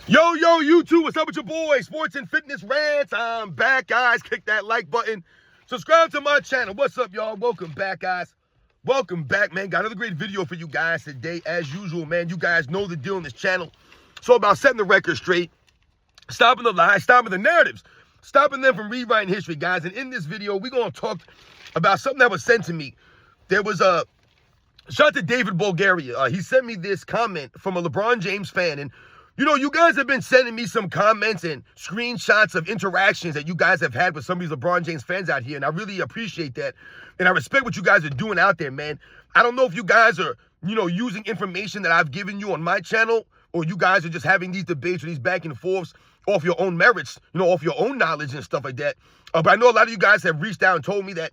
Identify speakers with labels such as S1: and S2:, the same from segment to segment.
S1: Yo, YouTube, what's up with your boy? Sports and Fitness Rants. I'm back, guys. Click that like button. Subscribe to my channel. What's up, y'all? Welcome back, guys. Welcome back, man. Got another great video for you guys today. As usual, man, you guys know the deal on this channel. So about setting the record straight, stopping the lies, stopping the narratives, stopping them from rewriting history, guys. And in this video, we're going to talk about something that was sent to me. There was a shout out to David Bulgaria. He sent me this comment from a LeBron James fan. And you know, you guys have been sending me some comments and screenshots of interactions that you guys have had with some of these LeBron James fans out here, and I really appreciate that. And I respect what you guys are doing out there, man. I don't know if you guys are, using information that I've given you on my channel, or you guys are just having these debates or these back and forths off your own merits, off your own knowledge and stuff like that. But I know a lot of you guys have reached out and told me that,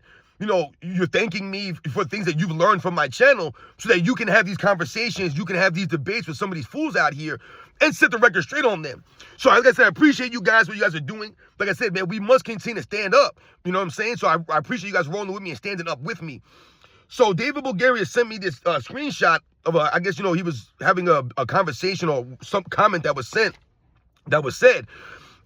S1: you're thanking me for things that you've learned from my channel so that you can have these conversations, you can have these debates with some of these fools out here and set the record straight on them. So like I said, I appreciate you guys, what you guys are doing. Like I said, man, we must continue to stand up. You know what I'm saying? So I appreciate you guys rolling with me and standing up with me. So David Bulgaria sent me this screenshot of, I guess, he was having a conversation or some comment that was said.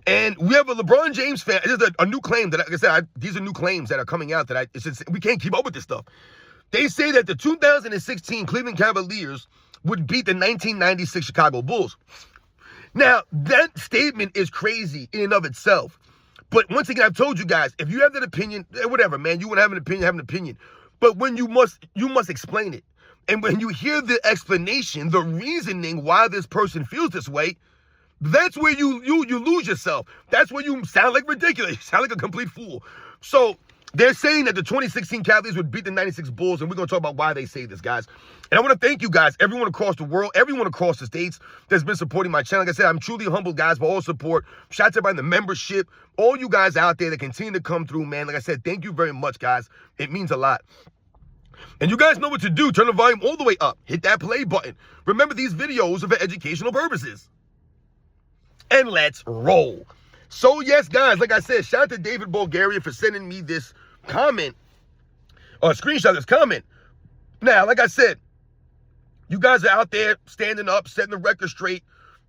S1: And we have a LeBron James fan. This is a new claim that, like I said, these are new claims that are coming out that we can't keep up with this stuff. They say that the 2016 Cleveland Cavaliers would beat the 1996 Chicago Bulls. Now, that statement is crazy in and of itself. But once again, I've told you guys, if you have that opinion, whatever, man, you want to have an opinion. But when you must explain it. And when you hear the explanation, the reasoning why this person feels this way, that's where you lose yourself. That's where you sound like ridiculous. You sound like a complete fool. So they're saying that the 2016 Cavaliers would beat the 96 Bulls, and we're going to talk about why they say this, guys. And I want to thank you guys, everyone across the world, everyone across the states that's been supporting my channel. Like I said, I'm truly humbled, guys, for all support. Shout out to everybody in the membership, all you guys out there that continue to come through, man. Like I said, thank you very much, guys. It means a lot. And you guys know what to do. Turn the volume all the way up. Hit that play button. Remember, these videos are for educational purposes. And let's roll. So yes, guys, like I said, shout out to David Bulgaria for sending me this comment, or screenshot this comment. Now, like I said, you guys are out there standing up, setting the record straight,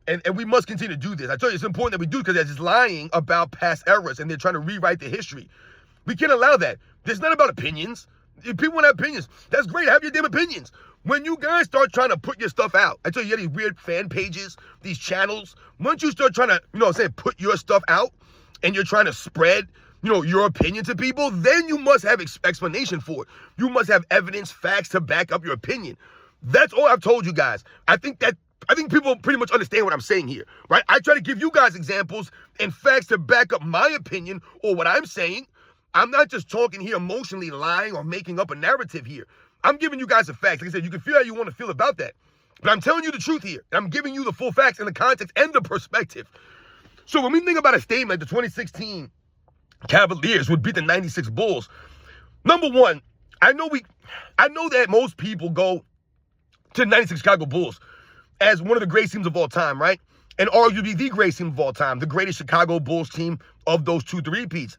S1: and we must continue to do this. I tell you, it's important that we do, because they're just lying about past eras, and they're trying to rewrite the history. We can't allow that. It's not about opinions. If people want to have opinions, that's great. Have your damn opinions. When you guys start trying to put your stuff out, I tell you, you have these weird fan pages, these channels. Once you start trying to, put your stuff out, and you're trying to spread, your opinion to people, then you must have explanation for it. You must have evidence, facts to back up your opinion. That's all I've told you guys. I think people pretty much understand what I'm saying here, right? I try to give you guys examples and facts to back up my opinion or what I'm saying. I'm not just talking here emotionally, lying or making up a narrative here. I'm giving you guys the facts. Like I said, you can feel how you want to feel about that. But I'm telling you the truth here. I'm giving you the full facts and the context and the perspective. So when we think about a statement like the 2016 Cavaliers would beat the 96 Bulls, number one, I know that most people go to the 96 Chicago Bulls as one of the great teams of all time, right? And arguably the greatest team of all time, the greatest Chicago Bulls team of those two three-peats.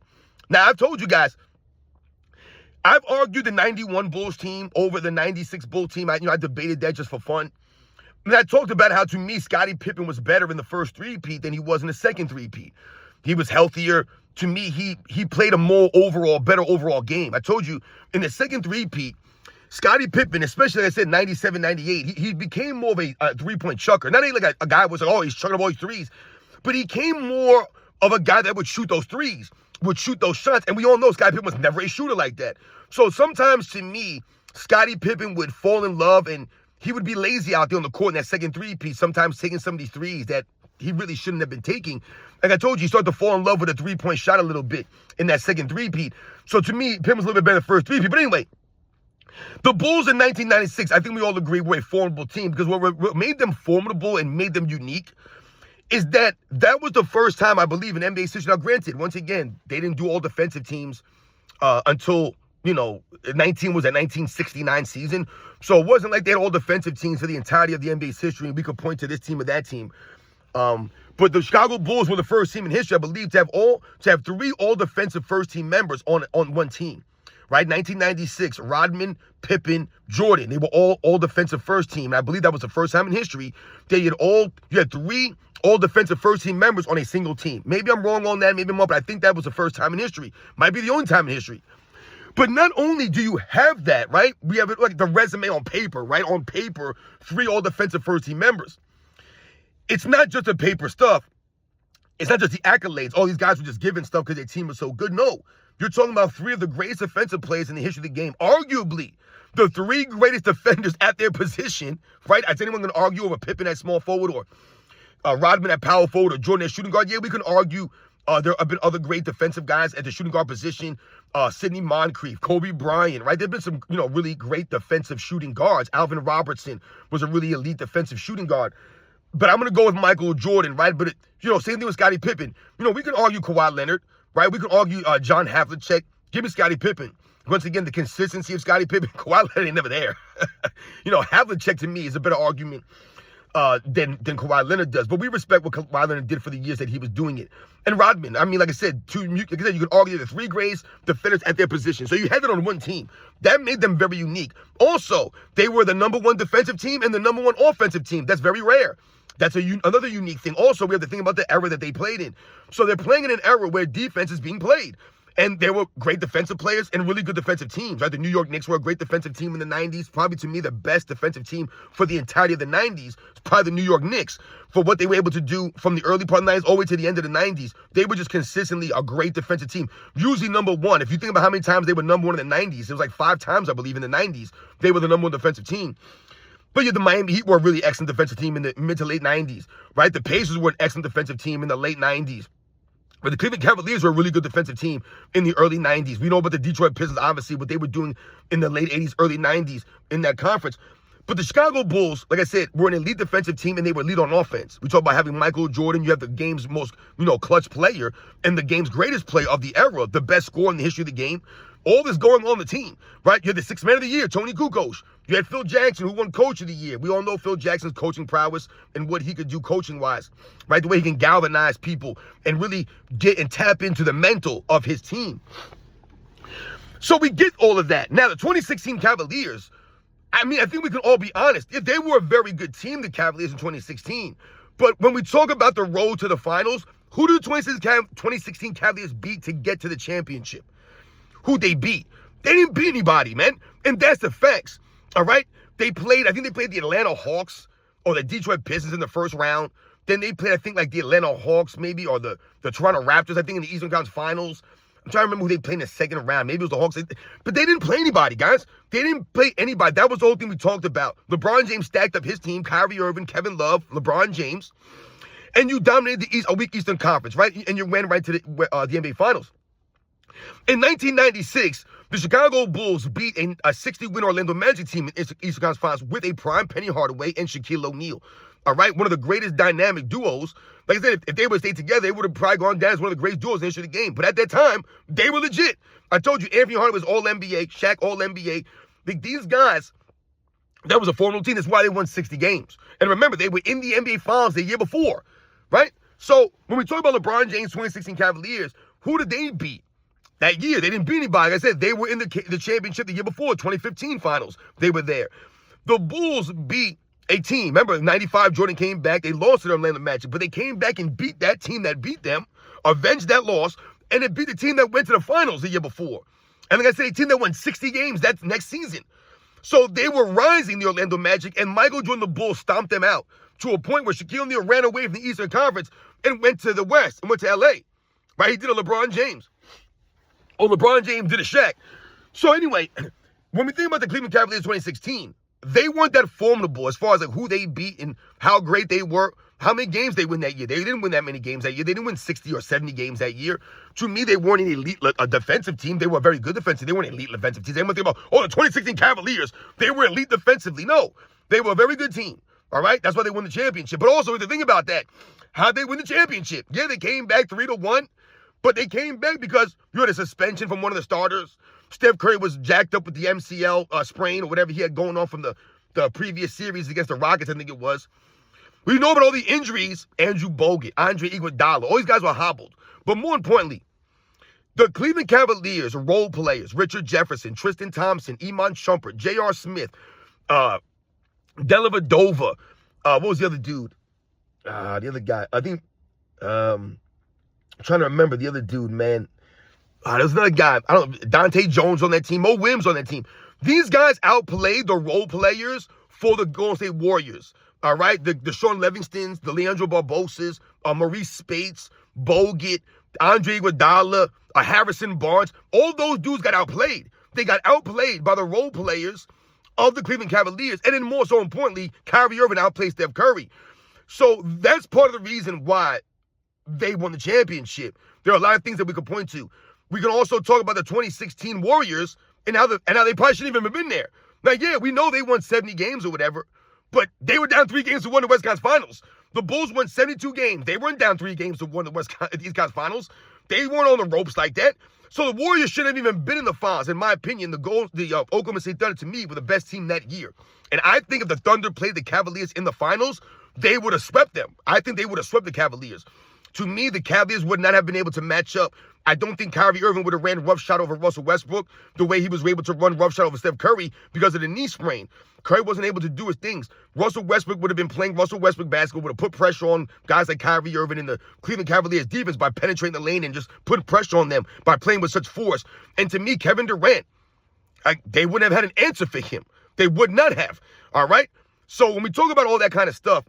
S1: Now, I've told you guys, I've argued the 91 Bulls team over the 96 Bulls team. I debated that just for fun. And I talked about how, to me, Scottie Pippen was better in the first three-peat than he was in the second three-peat. He was healthier. To me, he played a better overall game. I told you, in the second three-peat, Scottie Pippen, especially, like I said, 97, 98, he became more of a three-point chucker. Not only like a guy was like, oh, he's chucking up all these threes, but he came more of a guy that would shoot those threes, would shoot those shots. And we all know Scottie Pippen was never a shooter like that. So sometimes, to me, Scottie Pippen would fall in love and he would be lazy out there on the court in that second three-piece, sometimes taking some of these threes that he really shouldn't have been taking. Like I told you, he started to fall in love with a three-point shot a little bit in that second three-peat. So to me, Pippen was a little bit better than the first three-peat. But anyway, the Bulls in 1996, I think we all agree, were a formidable team, because what made them formidable and made them unique is that was the first time, I believe, in NBA history. Now, granted, once again, they didn't do all defensive teams until, 1969 season. So it wasn't like they had all defensive teams for the entirety of the NBA's history, and we could point to this team or that team. But the Chicago Bulls were the first team in history, I believe, to have three all-defensive first-team members on one team. Right, 1996, Rodman, Pippen, Jordan. They were all defensive first team. And I believe that was the first time in history that you had three all defensive first-team members on a single team. Maybe I'm wrong on that, maybe I'm up, but I think that was the first time in history. Might be the only time in history. But not only do you have that, right? We have it like the resume on paper, right? On paper, 3 all-defensive first-team members. It's not just the paper stuff. It's not just the accolades. All these guys were just given stuff because their team was so good. No. You're talking about 3 of the greatest defensive players in the history of the game. Arguably, the 3 greatest defenders at their position, right? Is anyone going to argue over Pippen at small forward or Rodman at power forward or Jordan at shooting guard? Yeah, we can argue. There have been other great defensive guys at the shooting guard position. Sidney Moncrief, Kobe Bryant, right? There have been some, really great defensive shooting guards. Alvin Robertson was a really elite defensive shooting guard. But I'm going to go with Michael Jordan, right? But, same thing with Scottie Pippen. We can argue Kawhi Leonard, right? We can argue John Havlicek. Give me Scottie Pippen. Once again, the consistency of Scottie Pippen, Kawhi Leonard ain't never there. Havlicek to me is a better argument than Kawhi Leonard does. But we respect what Kawhi Leonard did for the years that he was doing it. And Rodman, like I said, you can argue the 3 greatest defenders at their position. So you had it on one team. That made them very unique. Also, they were the number 1 defensive team and the number 1 offensive team. That's very rare. That's another unique thing. Also, we have to think about the era that they played in. So they're playing in an era where defense is being played. And there were great defensive players and really good defensive teams, right? The New York Knicks were a great defensive team in the 90s. Probably, to me, the best defensive team for the entirety of the 90s is probably the New York Knicks. For what they were able to do from the early part of the 90s all the way to the end of the 90s, they were just consistently a great defensive team. Usually number 1. If you think about how many times they were number 1 in the 90s, it was like 5 times, I believe, in the 90s. They were the number 1 defensive team. But the Miami Heat were a really excellent defensive team in the mid to late 90s, right? The Pacers were an excellent defensive team in the late 90s. But the Cleveland Cavaliers were a really good defensive team in the early 90s. We know about the Detroit Pistons, obviously, what they were doing in the late 80s, early 90s in that conference. But the Chicago Bulls, like I said, were an elite defensive team, and they were elite on offense. We talk about having Michael Jordan. You have the game's most, clutch player and the game's greatest player of the era, the best scorer in the history of the game. All this going on the team, right? You had the 6th man of the year, Tony Kukoc. You had Phil Jackson, who won Coach of the Year. We all know Phil Jackson's coaching prowess and what he could do coaching-wise, right? The way he can galvanize people and really get and tap into the mental of his team. So we get all of that. Now, the 2016 Cavaliers, I think we can all be honest. They were a very good team, the Cavaliers in 2016. But when we talk about the road to the finals, who do the 2016 Cavaliers beat to get to the championship? Who they beat? They didn't beat anybody, man. And that's the facts, all right? I think they played the Atlanta Hawks or the Detroit Pistons in the first round. Then they played, I think, like the Atlanta Hawks maybe, or the Toronto Raptors, I think, in the Eastern Conference Finals. I'm trying to remember who they played in the second round. Maybe it was the Hawks. But they didn't play anybody, guys. They didn't play anybody. That was the whole thing we talked about. LeBron James stacked up his team, Kyrie Irving, Kevin Love, LeBron James. And you dominated a weak Eastern Conference, right? And you went right to the NBA Finals. In 1996, the Chicago Bulls beat a 60-win Orlando Magic team in Eastern Conference Finals with a prime Penny Hardaway and Shaquille O'Neal. All right, one of the greatest dynamic duos. Like I said, if they would have stayed together, they would have probably gone down as one of the greatest duos in the history of the game. But at that time, they were legit. I told you, Anthony Hardaway was All-NBA, Shaq All-NBA. These guys, that was a formidable team. That's why they won 60 games. And remember, they were in the NBA Finals the year before, right? So when we talk about LeBron James' 2016 Cavaliers, who did they beat? That year, they didn't beat anybody. Like I said, they were in the championship the year before, 2015 Finals. They were there. The Bulls beat a team. Remember, 95, Jordan came back. They lost to the Orlando Magic, but they came back and beat that team that beat them, avenged that loss, and it beat the team that went to the finals the year before. And like I said, a team that won 60 games that next season. So they were rising, the Orlando Magic, and Michael Jordan, the Bulls, stomped them out to a point where Shaquille O'Neal ran away from the Eastern Conference and went to the West and went to L.A., right? He did a LeBron James. Oh, LeBron James did a Shaq. So anyway, when we think about the Cleveland Cavaliers 2016, they weren't that formidable as far as like who they beat and how great they were, how many games they win that year. They didn't win that many games that year. They didn't win 60 or 70 games that year. To me, they weren't an elite defensive team. They were a very good defensive. They weren't an elite defensive team. They weren't thinking about, the 2016 Cavaliers, they were elite defensively. No, they were a very good team. All right? That's why they won the championship. But also, the thing about that, how'd they win the championship? Yeah, they came back 3-1. But they came back because you had a suspension from one of the starters. Steph Curry was jacked up with the MCL sprain or whatever he had going on from the previous series against the Rockets, I think it was. We know about all the injuries. Andrew Bogut, Andre Iguodala, all these guys were hobbled. But more importantly, the Cleveland Cavaliers role players, Richard Jefferson, Tristan Thompson, Iman Shumpert, J.R. Smith, Dellavedova, what was the other dude? the other guy. I think I'm trying to remember the other dude, man. There's another guy. I don't Dante Jones on that team. Mo Williams on that team. These guys outplayed the role players for the Golden State Warriors. All right? The Sean Livingstons, the Leandro Barbosas, Maurice Spates, Bogut, Andre Iguodala, Harrison Barnes. All those dudes got outplayed. They got outplayed by the role players of the Cleveland Cavaliers. And then more so importantly, Kyrie Irving outplayed Steph Curry. So that's part of the reason why they won the championship. There are a lot of things that we could point to. We can also talk about the 2016 Warriors and how they probably shouldn't even have been there. Now, yeah, we know they won 70 games or whatever, but they were down 3 games to win the West Conference Finals. The Bulls won 72 games. They weren't down 3 games to win the East Conference Finals. They weren't on the ropes like that. So the Warriors shouldn't have even been in the finals. In my opinion, the Oklahoma City Thunder, to me, were the best team that year. And I think if the Thunder played the Cavaliers in the finals, they would have swept them. I think they would have swept the Cavaliers. To me, the Cavaliers would not have been able to match up. I don't think Kyrie Irving would have ran roughshod over Russell Westbrook the way he was able to run roughshod over Steph Curry because of the knee sprain. Curry wasn't able to do his things. Russell Westbrook would have been playing Russell Westbrook basketball, would have put pressure on guys like Kyrie Irving in the Cleveland Cavaliers defense by penetrating the lane and just putting pressure on them by playing with such force. And to me, Kevin Durant, they wouldn't have had an answer for him. They would not have. All right? So when we talk about all that kind of stuff,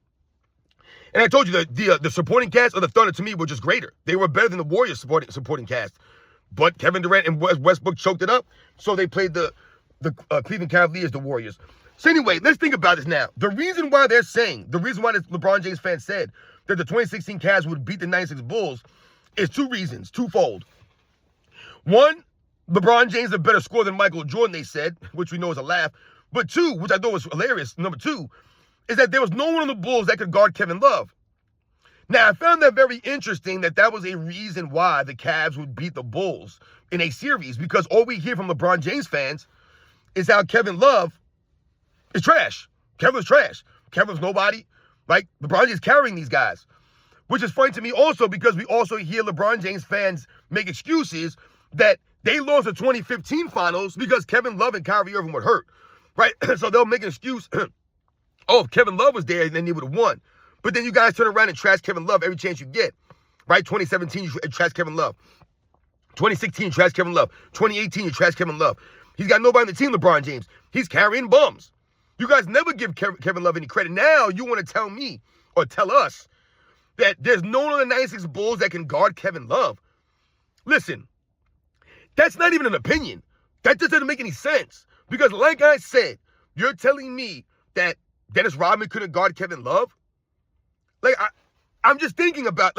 S1: and I told you the supporting cast of the Thunder to me were just greater. They were better than the Warriors supporting cast. But Kevin Durant and Westbrook choked it up, so they played the Cleveland Cavaliers, the Warriors. So anyway, let's think about this now. The reason why the LeBron James fans said that the 2016 Cavs would beat the 96 Bulls is 2 reasons, twofold. One, LeBron James is a better scorer than Michael Jordan, they said, which we know is a laugh. But 2, which I thought was hilarious, number 2, is that there was no one on the Bulls that could guard Kevin Love. Now, I found that very interesting that was a reason why the Cavs would beat the Bulls in a series, because all we hear from LeBron James fans is how Kevin Love is trash. Kevin's trash. Kevin's nobody. Like, LeBron James carrying these guys, which is funny to me also because we also hear LeBron James fans make excuses that they lost the 2015 finals because Kevin Love and Kyrie Irving were hurt, right? So they'll make an excuse. Oh, if Kevin Love was there, then he would have won. But then you guys turn around and trash Kevin Love every chance you get, right? 2017, you trash Kevin Love. 2016, you trash Kevin Love. 2018, you trash Kevin Love. He's got nobody on the team, LeBron James. He's carrying bums. You guys never give Kevin Love any credit. Now you want to tell me or tell us that there's no one on the 96 Bulls that can guard Kevin Love. Listen, that's not even an opinion. That just doesn't make any sense. Because like I said, you're telling me that Dennis Rodman couldn't guard Kevin Love? Like, I'm just thinking about,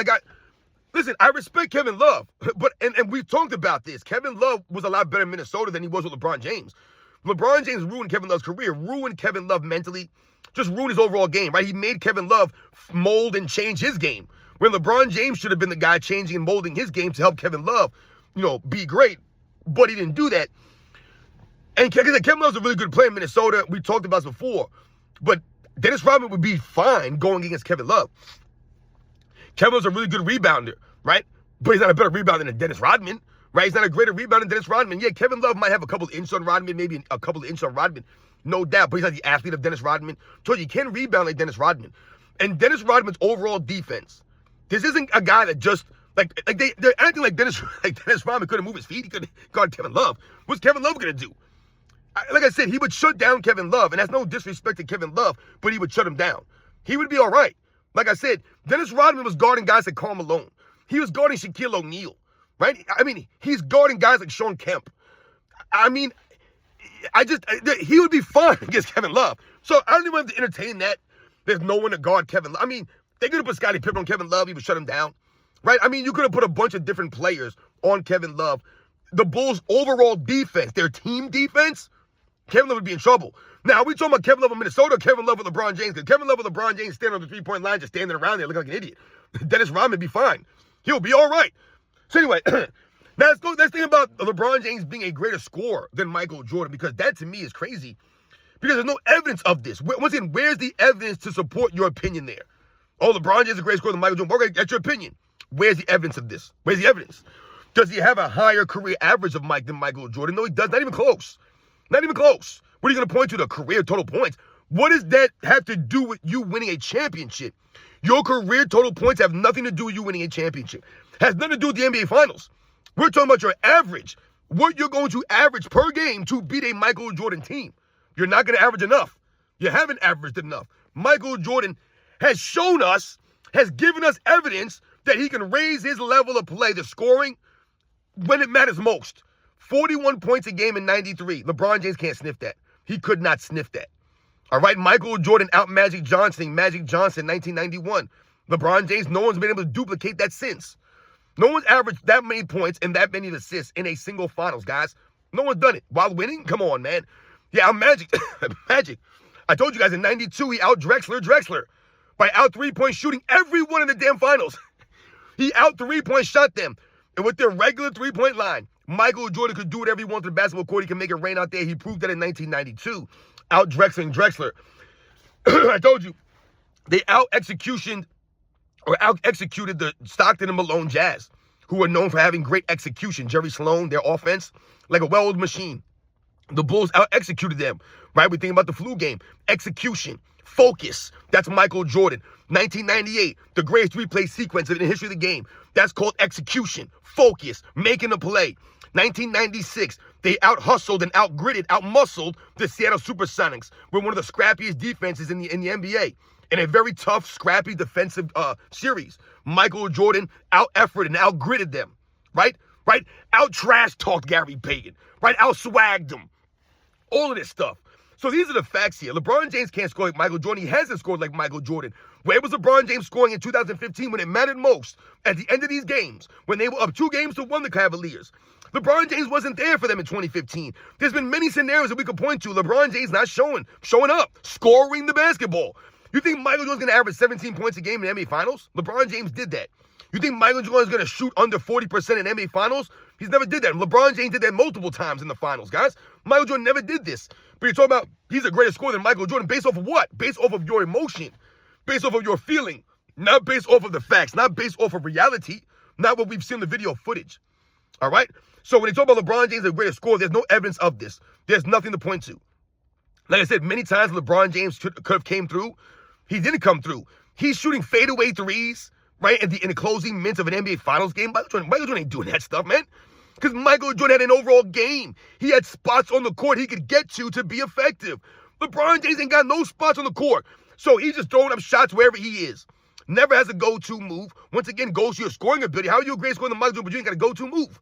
S1: listen, I respect Kevin Love, but, and we've talked about this. Kevin Love was a lot better in Minnesota than he was with LeBron James. LeBron James ruined Kevin Love's career, ruined Kevin Love mentally, just ruined his overall game, right? He made Kevin Love mold and change his game, when LeBron James should have been the guy changing and molding his game to help Kevin Love, be great, but he didn't do that. And Kevin Love's a really good player in Minnesota. We talked about this before. But Dennis Rodman would be fine going against Kevin Love. Kevin Love's a really good rebounder, right? But he's not a better rebounder than Dennis Rodman, right? He's not a greater rebounder than Dennis Rodman. Yeah, Kevin Love might have a couple of inches on Rodman, maybe a couple of inches on Rodman, no doubt. But he's not the athlete of Dennis Rodman. So you can rebound like Dennis Rodman. And Dennis Rodman's overall defense, this isn't a guy that just, they're acting like Dennis Rodman couldn't move his feet. He couldn't guard Kevin Love. What's Kevin Love going to do? Like I said, he would shut down Kevin Love, and that's no disrespect to Kevin Love, but he would shut him down. He would be all right. Like I said, Dennis Rodman was guarding guys like Karl Malone. He was guarding Shaquille O'Neal, right? I mean, he's guarding guys like Sean Kemp. I mean, he would be fine against Kevin Love. So I don't even have to entertain that. There's no one to guard Kevin Love. I mean, they could have put Scottie Pippen on Kevin Love. He would shut him down, right? I mean, you could have put a bunch of different players on Kevin Love. The Bulls' overall defense, their team defense, Kevin Love would be in trouble. Now, are we talking about Kevin Love in Minnesota or Kevin Love with LeBron James? Because Kevin Love with LeBron James standing on the three-point line, just standing around there looking like an idiot. Dennis Rodman would be fine. He'll be all right. So anyway, now let's think about LeBron James being a greater scorer than Michael Jordan, because that to me is crazy. Because there's no evidence of this. Once again, where's the evidence to support your opinion there? Oh, LeBron James is a greater scorer than Michael Jordan. Okay, that's your opinion. Where's the evidence of this? Where's the evidence? Does he have a higher career average of than Michael Jordan? No, he does. Not even close. Not even close. What are you going to point to? The career total points. What does that have to do with you winning a championship? Your career total points have nothing to do with you winning a championship. Has nothing to do with the NBA Finals. We're talking about your average. What you're going to average per game to beat a Michael Jordan team. You're not going to average enough. You haven't averaged enough. Michael Jordan has shown us, has given us evidence that he can raise his level of play, the scoring, when it matters most. 41 points a game in 93. LeBron James can't sniff that. He could not sniff that. All right, Michael Jordan out Magic Johnson, 1991. LeBron James, no one's been able to duplicate that since. No one's averaged that many points and that many assists in a single finals, guys. No one's done it. While winning? Come on, man. Yeah, I'm Magic. Magic. I told you guys in 92, he out Drexler by out three-point shooting everyone in the damn finals. He out three-point shot them. And with their regular three-point line, Michael Jordan could do whatever he wants on the basketball court. He can make it rain out there. He proved that in 1992. Out Drexler. I told you, they out-executed the Stockton and Malone Jazz, who were known for having great execution. Jerry Sloan, their offense, like a well-oiled machine. The Bulls out-executed them, right? We think about the flu game. Execution, focus. That's Michael Jordan. 1998, the greatest three-play sequence in the history of the game. That's called execution, focus, making a play. 1996, they out-hustled and out-gritted, out-muscled the Seattle Supersonics. We're one of the scrappiest defenses in the NBA. In a very tough, scrappy defensive series. Michael Jordan out-efforted and out-gritted them, right? Out-trash-talked Gary Payton, right? Out-swagged them. All of this stuff. So these are the facts here. LeBron James can't score like Michael Jordan. He hasn't scored like Michael Jordan. Where was LeBron James scoring in 2015 when it mattered most? At the end of these games, when they were up 2-1 the Cavaliers. LeBron James wasn't there for them in 2015. There's been many scenarios that we could point to. LeBron James not showing up, scoring the basketball. You think Michael Jordan's going to average 17 points a game in the NBA Finals? LeBron James did that. You think Michael Jordan's going to shoot under 40% in NBA Finals? He's never did that. LeBron James did that multiple times in the Finals, guys. Michael Jordan never did this. But you're talking about he's a greater scorer than Michael Jordan based off of what? Based off of your emotion. Based off of your feeling. Not based off of the facts. Not based off of reality. Not what we've seen in the video footage. All right? So when they talk about LeBron James as a greater scorer, there's no evidence of this. There's nothing to point to. Like I said, many times LeBron James could have came through. He didn't come through. He's shooting fadeaway threes, right, in the closing minutes of an NBA Finals game. Michael Jordan ain't doing that stuff, man. Because Michael Jordan had an overall game. He had spots on the court he could get to be effective. LeBron James ain't got no spots on the court. So he's just throwing up shots wherever he is. Never has a go-to move. Once again, goes to your scoring ability. How are you a great scorer than Michael Jordan, but you ain't got a go-to move?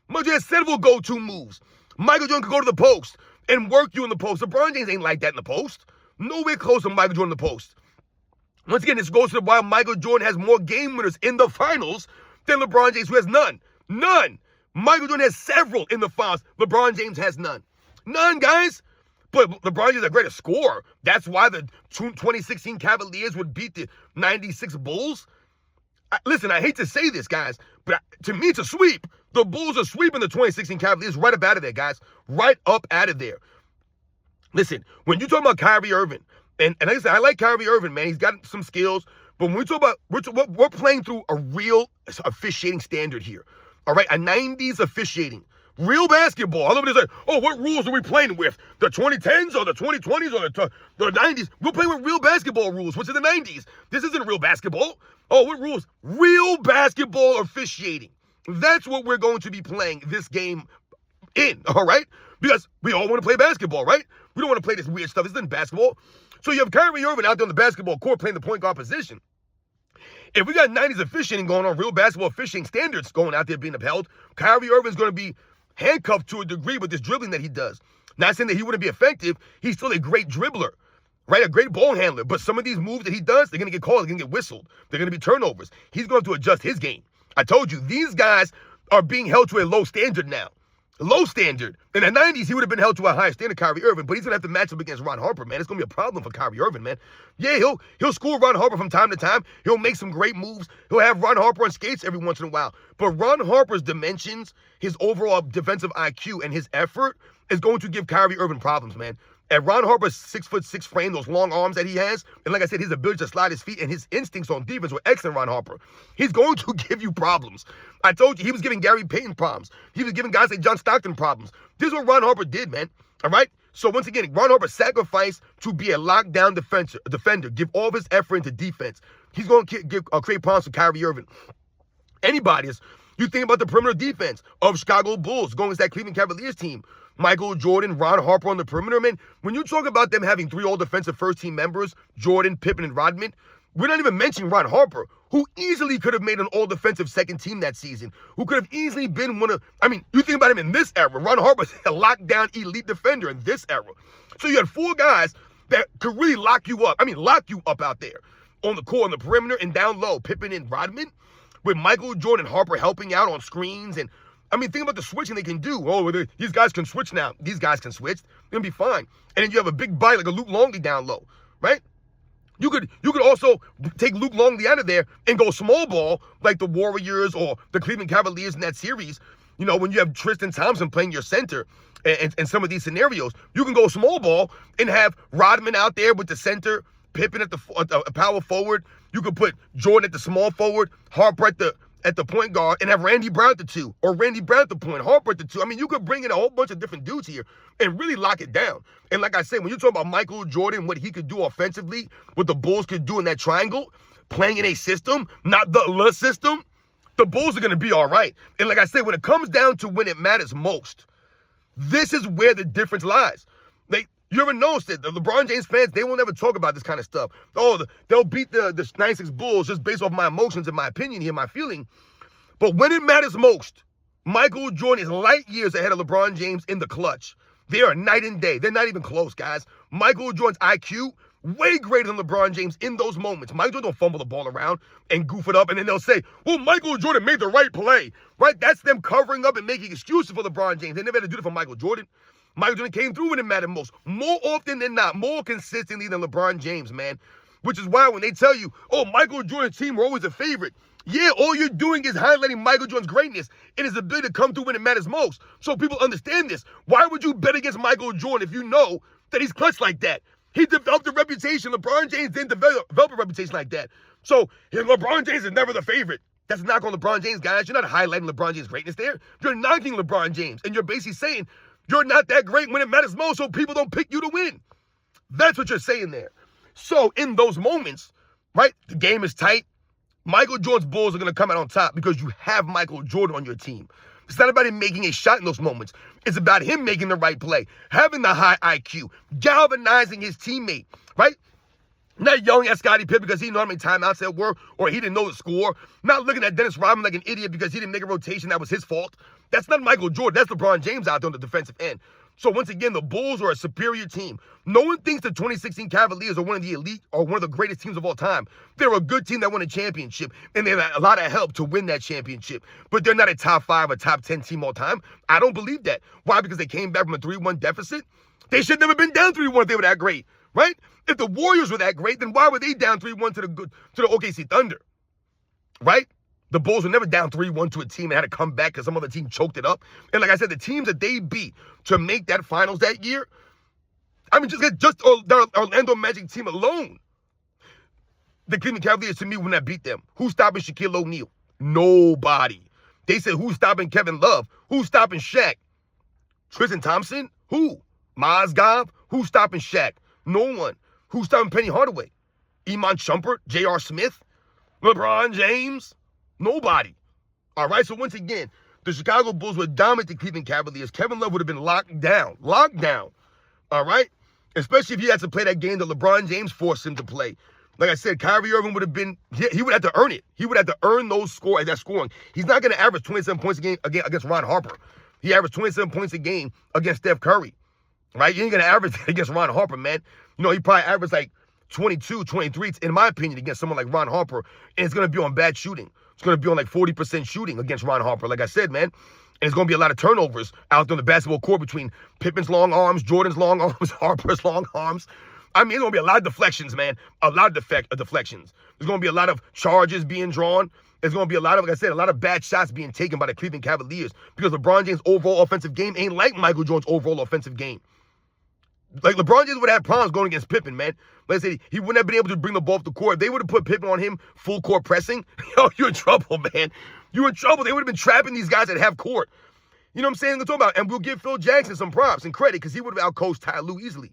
S1: Michael Jordan has several go-to moves. Michael Jordan could go to the post and work you in the post. LeBron James ain't like that in the post. Nowhere close to Michael Jordan in the post. Once again, this goes to why Michael Jordan has more game winners in the finals than LeBron James, who has none. None. Michael Jordan has several in the finals. LeBron James has none. None, guys. But LeBron James is a greater scorer. That's why the 2016 Cavaliers would beat the 96 Bulls. Listen, I hate to say this, guys, but to me, it's a sweep. The Bulls are sweeping the 2016 Cavaliers right up out of there, guys. Right up out of there. Listen, when you talk about Kyrie Irving, and like I said, I like Kyrie Irving, man. He's got some skills. But when we talk about, we're playing through a real officiating standard here. All right, a 90s officiating. Real basketball. All of it is like, oh, what rules are we playing with? The 2010s or the 2020s or the 90s? We're playing with real basketball rules, which are the 90s. This isn't real basketball. Oh, what rules? Real basketball officiating. That's what we're going to be playing this game in, all right? Because we all want to play basketball, right? We don't want to play this weird stuff. This isn't basketball. So you have Kyrie Irving out there on the basketball court playing the point guard position. If we got 90s officiating going on, real basketball officiating standards going out there being upheld, Kyrie Irving's going to be handcuffed to a degree with this dribbling that he does. Not saying that he wouldn't be effective. He's still a great dribbler, right? A great ball handler. But some of these moves that he does, they're going to get called. They're going to get whistled. They're going to be turnovers. He's going to have to adjust his game. I told you, these guys are being held to a low standard now. Low standard. In the 90s, he would have been held to a higher standard, Kyrie Irving, but he's going to have to match up against Ron Harper, man. It's going to be a problem for Kyrie Irving, man. Yeah, he'll school Ron Harper from time to time. He'll make some great moves. He'll have Ron Harper on skates every once in a while. But Ron Harper's dimensions, his overall defensive IQ, and his effort is going to give Kyrie Irving problems, man. And Ron Harper's 6'6" frame, those long arms that he has, and like I said, his ability to slide his feet and his instincts on defense were excellent, Ron Harper. He's going to give you problems. I told you, he was giving Gary Payton problems. He was giving guys like John Stockton problems. This is what Ron Harper did, man. All right? So once again, Ron Harper sacrificed to be a lockdown defender, give all of his effort into defense. He's going to create problems for Kyrie Irving. Anybody. You think about the perimeter defense of Chicago Bulls going against that Cleveland Cavaliers team. Michael Jordan, Ron Harper on the perimeter, man. When you talk about them having 3 all-defensive first-team members, Jordan, Pippen, and Rodman, we're not even mentioning Ron Harper, who easily could have made an all-defensive second team that season, who could have easily been one of, you think about him in this era. Ron Harper's a lockdown elite defender in this era. So you had 4 guys that could really lock you up. Lock you up out there on the court, on the perimeter, and down low, Pippen and Rodman, with Michael Jordan and Harper helping out on screens. And think about the switching they can do. Oh, these guys can switch now. These guys can switch. They're going to be fine. And then you have a big body like a Luke Longley down low, right? You could also take Luke Longley out of there and go small ball like the Warriors or the Cleveland Cavaliers in that series. When you have Tristan Thompson playing your center and some of these scenarios, you can go small ball and have Rodman out there with the center, Pippen at the power forward. You could put Jordan at the small forward, Harper at the point guard, and have Randy Brown at the 2, or Randy Brown at the point, Harper at the 2. You could bring in a whole bunch of different dudes here and really lock it down. And like I said, when you talk about Michael Jordan, what he could do offensively, what the Bulls could do in that triangle, playing in a system, not the system, the Bulls are going to be all right. And like I said, when it comes down to when it matters most, this is where the difference lies. You ever notice that the LeBron James fans, they will never talk about this kind of stuff. Oh, they'll beat the 96 Bulls just based off my emotions and my opinion here, my feeling. But when it matters most, Michael Jordan is light years ahead of LeBron James in the clutch. They are night and day. They're not even close, guys. Michael Jordan's IQ, way greater than LeBron James in those moments. Michael Jordan don't fumble the ball around and goof it up, and then they'll say, well, Michael Jordan made the right play, right? That's them covering up and making excuses for LeBron James. They never had to do it for Michael Jordan. Michael Jordan came through when it mattered most, more often than not, more consistently than LeBron James, man. Which is why when they tell you, oh, Michael Jordan's team were always a favorite, yeah, all you're doing is highlighting Michael Jordan's greatness and his ability to come through when it matters most. So people understand this. Why would you bet against Michael Jordan if you know that he's clutch like that? He developed a reputation. LeBron James didn't develop a reputation like that. So LeBron James is never the favorite. That's not on LeBron James, guys. You're not highlighting LeBron James' greatness there. You're knocking LeBron James, and you're basically saying, you're not that great when it matters most, so people don't pick you to win. That's what you're saying there. So in those moments, right, the game is tight. Michael Jordan's Bulls are going to come out on top because you have Michael Jordan on your team. It's not about him making a shot in those moments. It's about him making the right play, having the high IQ, galvanizing his teammate, right? Not yelling at Scottie Pippen because he didn't know how many timeouts there were or he didn't know the score. Not looking at Dennis Rodman like an idiot because he didn't make a rotation that was his fault. That's not Michael Jordan. That's LeBron James out there on the defensive end. So once again, the Bulls are a superior team. No one thinks the 2016 Cavaliers are one of the elite or one of the greatest teams of all time. They're a good team that won a championship, and they had a lot of help to win that championship. But they're not a top 5 or top 10 team all time. I don't believe that. Why? Because they came back from a 3-1 deficit. They should never been down 3-1 if they were that great, right? If the Warriors were that great, then why were they down 3-1 to the OKC Thunder, right? The Bulls were never down 3-1 to a team and had to come back because some other team choked it up. And like I said, the teams that they beat to make that finals that year, just the Orlando Magic team alone, the Cleveland Cavaliers, to me, would not beat them. Who's stopping Shaquille O'Neal? Nobody. They said, who's stopping Kevin Love? Who's stopping Shaq? Tristan Thompson? Who? Mozgov? Who's stopping Shaq? No one. Who's stopping Penny Hardaway? Iman Shumpert? J.R. Smith? LeBron James? Nobody. All right, so once again, the Chicago Bulls would dominate the Cleveland Cavaliers. Kevin Love would have been locked down. All right? Especially if he had to play that game that LeBron James forced him to play. Like I said, Kyrie Irving would have been, he would have to earn it. He would have to earn that scoring. He's not going to average 27 points a game against Ron Harper. He averaged 27 points a game against Steph Curry. Right? You ain't going to average that against Ron Harper, man. He probably averaged like 22, 23, in my opinion, against someone like Ron Harper. And it's going to be on bad shooting. It's going to be on like 40% shooting against Ron Harper, like I said, man. And it's going to be a lot of turnovers out there on the basketball court between Pippen's long arms, Jordan's long arms, Harper's long arms. It's going to be a lot of deflections, man. A lot of deflections. There's going to be a lot of charges being drawn. There's going to be a lot of, like I said, a lot of bad shots being taken by the Cleveland Cavaliers because LeBron James' overall offensive game ain't like Michael Jordan's overall offensive game. Like, LeBron James would have problems going against Pippen, man. Like I said, he wouldn't have been able to bring the ball off the court. If they would have put Pippen on him full court pressing, you're in trouble, man. You're in trouble. They would have been trapping these guys at half court. You know what I'm saying? And we'll give Phil Jackson some props and credit because he would have outcoached Ty Lue easily.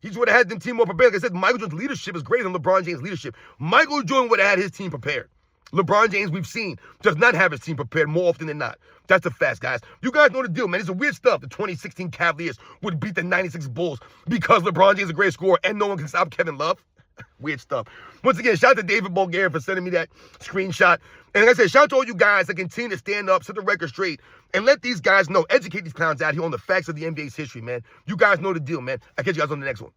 S1: He would have had them team more prepared. Like I said, Michael Jordan's leadership is greater than LeBron James' leadership. Michael Jordan would have had his team prepared. LeBron James, we've seen, does not have his team prepared more often than not. That's a fact, guys. You guys know the deal, man. It's a weird stuff. The 2016 Cavaliers would beat the 96 Bulls because LeBron James is a great scorer and no one can stop Kevin Love. Weird stuff. Once again, shout out to David Bulgarian for sending me that screenshot. And like I said, shout out to all you guys that continue to stand up, set the record straight, and let these guys know, educate these clowns out here on the facts of the NBA's history, man. You guys know the deal, man. I'll catch you guys on the next one.